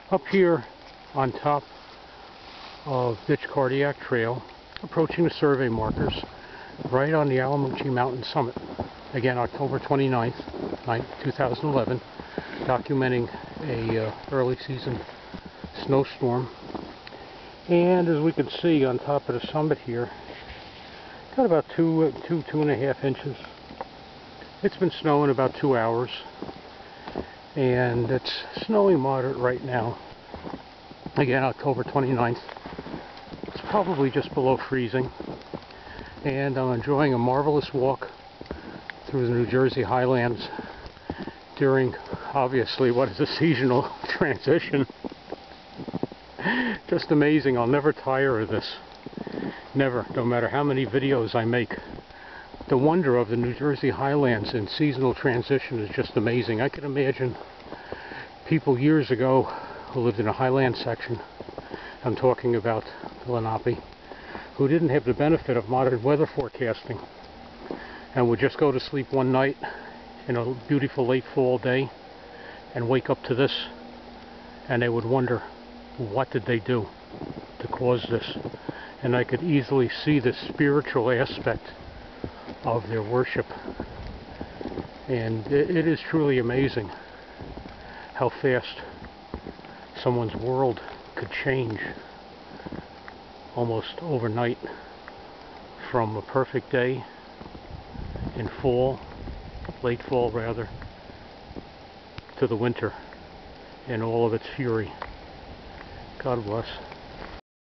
Up here on top of Ditch Cardiac Trail, approaching the survey markers, right on the Alamuchi Mountain summit. Again, October 29th, 2011, documenting a early season snowstorm. And as we can see on top of the summit here, got about two and a half inches. It's been snowing about 2 hours, and it's snowing moderate right now. Again, October 29th. It's probably just below freezing, and I'm enjoying a marvelous walk through the New Jersey highlands during, obviously, what is a seasonal transition. Just amazing. I'll never tire of this. Never, no matter how many videos I make. The wonder of the New Jersey highlands in seasonal transition is just amazing. I can imagine people years ago who lived in a highland section, I'm talking about Lenape, who didn't have the benefit of modern weather forecasting and would just go to sleep one night in a beautiful late fall day and wake up to this, and they would wonder, what did they do to cause this? And I could easily see the spiritual aspect of their worship. And it is truly amazing how fast someone's world could change almost overnight, from a perfect day in fall, late fall rather, to the winter in all of its fury. God bless.